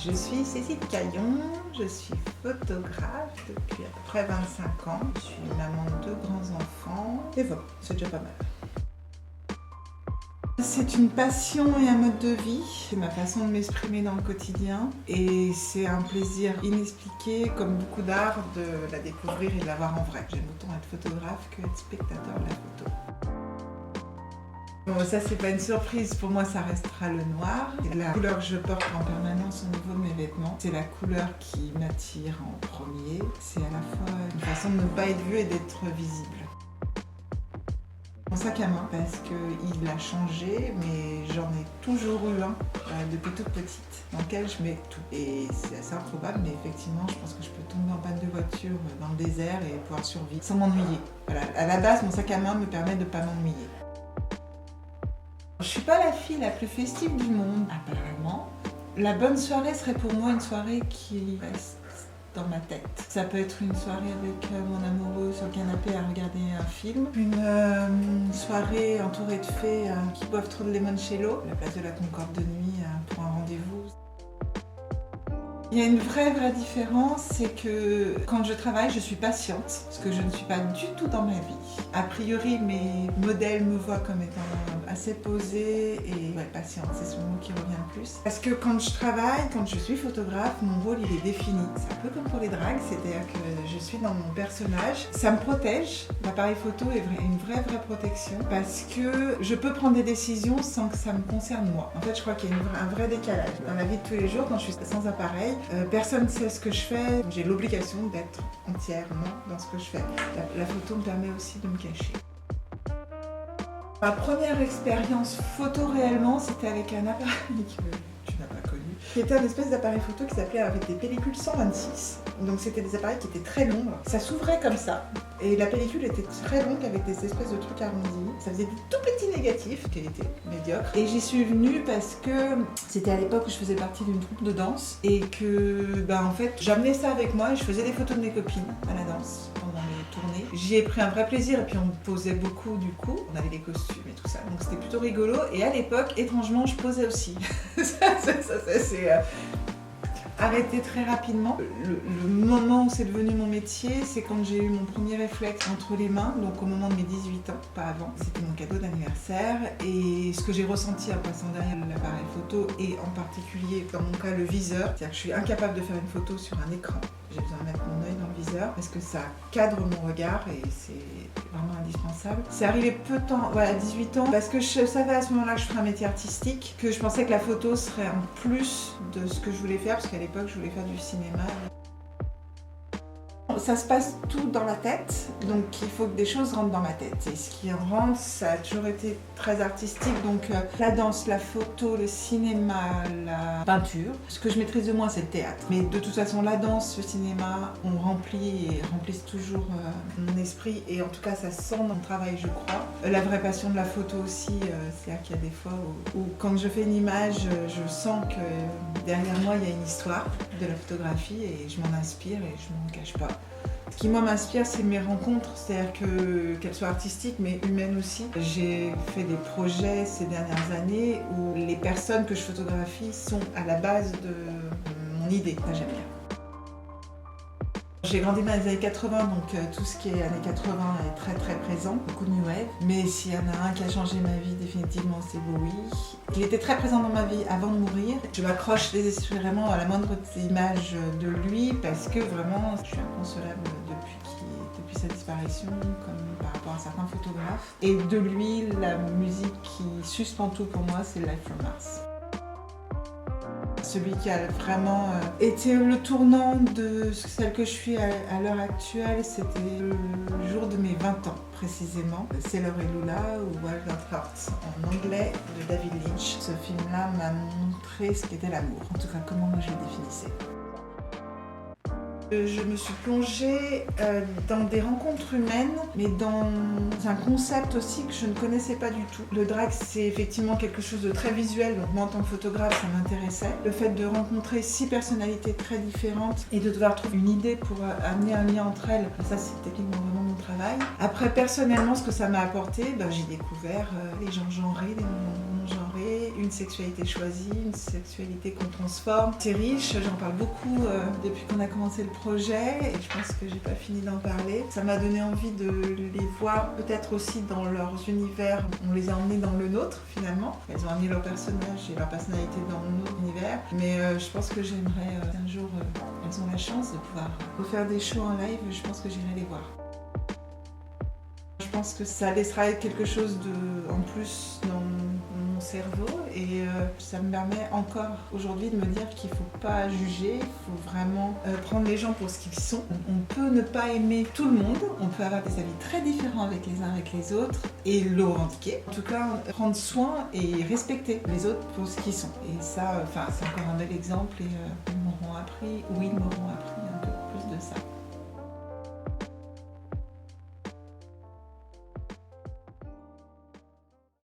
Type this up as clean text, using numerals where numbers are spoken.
Je suis Cécile Caillon, je suis photographe depuis à peu près 25 ans. Je suis maman de 2 grands-enfants et voilà, c'est déjà pas mal. C'est une passion et un mode de vie, c'est ma façon de m'exprimer dans le quotidien et c'est un plaisir inexpliqué, comme beaucoup d'art, de la découvrir et de la voir en vrai. J'aime autant être photographe que être spectateur de la photo. Bon, ça c'est pas une surprise, pour moi ça restera le noir. C'est la couleur que je porte en permanence au niveau de mes vêtements. C'est la couleur qui m'attire en premier. C'est à la fois une façon de ne pas être vue et d'être visible. Mon sac à main, parce qu'il a changé, mais j'en ai toujours eu un depuis toute petite, dans lequel je mets tout. Et c'est assez improbable, mais effectivement, je pense que je peux tomber en panne de voiture dans le désert et pouvoir survivre sans m'ennuyer. Voilà. À la base, mon sac à main me permet de ne pas m'ennuyer. Je suis pas la fille la plus festive du monde, apparemment. La bonne soirée serait pour moi une soirée qui reste dans ma tête. Ça peut être une soirée avec mon amoureux sur le canapé à regarder un film, une soirée entourée de fées qui boivent trop de limoncello, la place de la Concorde de nuit pour un rendez-vous. Il y a une vraie différence, c'est que quand je travaille, je suis patiente, ce que je ne suis pas du tout dans ma vie. A priori, mes modèles me voient comme étant assez posée et patiente, c'est ce mot qui revient le plus. Parce que quand je travaille, quand je suis photographe, mon rôle il est défini. C'est un peu comme pour les dragues, c'est-à-dire que je suis dans mon personnage. Ça me protège, l'appareil photo est une vraie protection parce que je peux prendre des décisions sans que ça me concerne moi. En fait, je crois qu'il y a un vrai décalage. Dans la vie de tous les jours, quand je suis sans appareil, personne ne sait ce que je fais. J'ai l'obligation d'être entièrement dans ce que je fais. La photo me permet aussi de me cacher. Ma première expérience photo réellement, c'était avec un appareil que tu n'as pas connu. C'était un espèce d'appareil photo qui s'appelait avec des pellicules 126. Donc c'était des appareils qui étaient très longs. Ça s'ouvrait comme ça. Et la pellicule était très longue avec des espèces de trucs arrondis. Ça faisait des tout petits négatifs qui étaient médiocres. Et j'y suis venue parce que c'était à l'époque où je faisais partie d'une troupe de danse. Et que, en fait, j'amenais ça avec moi et je faisais des photos de mes copines à la danse pendant les tournées. J'y ai pris un vrai plaisir et puis on posait beaucoup du coup. On avait des costumes et tout ça. Donc c'était plutôt rigolo. Et à l'époque, étrangement, je posais aussi. ça c'est arrêté très rapidement. Le moment où c'est devenu mon métier, c'est quand j'ai eu mon premier réflexe entre les mains, donc au moment de mes 18 ans, pas avant. C'était mon cadeau d'anniversaire et ce que j'ai ressenti en passant derrière l'appareil photo et en particulier, dans mon cas, le viseur. C'est-à-dire que je suis incapable de faire une photo sur un écran. J'ai besoin de mettre mon œil dans le viseur parce que ça cadre mon regard et c'est vraiment indispensable. C'est arrivé peu de temps, à 18 ans, parce que je savais à ce moment-là que je ferais un métier artistique, que je pensais que la photo serait en plus de ce que je voulais faire, parce qu'à l'époque je voulais faire du cinéma. Ça se passe tout dans la tête, donc il faut que des choses rentrent dans ma tête. Et ce qui rentre, ça a toujours été très artistique, donc la danse, la photo, le cinéma, la peinture. Ce que je maîtrise de moins, c'est le théâtre. Mais de toute façon, la danse, le cinéma, on remplit et remplissent toujours mon esprit. Et en tout cas, ça sent dans le travail, je crois. La vraie passion de la photo aussi, c'est-à-dire qu'il y a des fois où quand je fais une image, je sens que derrière moi, il y a une histoire de la photographie et je m'en inspire et je m'en cache pas. Ce qui moi m'inspire, c'est mes rencontres, c'est-à-dire qu'elles soient artistiques mais humaines aussi. J'ai fait des projets ces dernières années où les personnes que je photographie sont à la base de mon idée. Ça, j'aime bien. J'ai grandi dans les années 80, donc tout ce qui est années 80 est très présent, beaucoup de new wave. Mais s'il y en a un qui a changé ma vie définitivement, c'est Bowie. Il était très présent dans ma vie avant de mourir. Je m'accroche désespérément à la moindre image de lui parce que vraiment, je suis inconsolable depuis sa disparition, comme par rapport à certains photographes. Et de lui, la musique qui suspend tout pour moi, c'est Live from Mars. Celui qui a vraiment été le tournant de celle que je suis à l'heure actuelle, c'était le jour de mes 20 ans précisément. Sailor et Lula ou Wild at Heart en anglais de David Lynch. Ce film-là m'a montré ce qu'était l'amour, en tout cas comment moi je le définissais. Je me suis plongée dans des rencontres humaines, mais dans un concept aussi que je ne connaissais pas du tout. Le drag, c'est effectivement quelque chose de très visuel, donc moi en tant que photographe, ça m'intéressait. Le fait de rencontrer 6 personnalités très différentes et de devoir trouver une idée pour amener un lien entre elles, ça c'est techniquement vraiment mon travail. Après, personnellement, ce que ça m'a apporté, j'ai découvert les gens genrés, les non-genrés, une sexualité choisie, une sexualité qu'on transforme. C'est riche, j'en parle beaucoup depuis qu'on a commencé le projet et je pense que j'ai pas fini d'en parler. Ça m'a donné envie de les voir peut-être aussi dans leurs univers. On les a emmenés dans le nôtre finalement. Elles ont amené leur personnage et leur personnalité dans notre univers. Mais je pense que j'aimerais un jour, elles ont la chance de pouvoir refaire des shows en live, je pense que j'irai les voir. Je pense que ça laissera quelque chose en plus dans mon cerveau et ça me permet encore aujourd'hui de me dire qu'il ne faut pas juger, il faut vraiment prendre les gens pour ce qu'ils sont. On peut ne pas aimer tout le monde, on peut avoir des avis très différents avec les uns avec les autres et le revendiquer. En tout cas, prendre soin et respecter les autres pour ce qu'ils sont. Et ça, c'est encore un bel exemple et ils m'auront appris un peu plus de ça.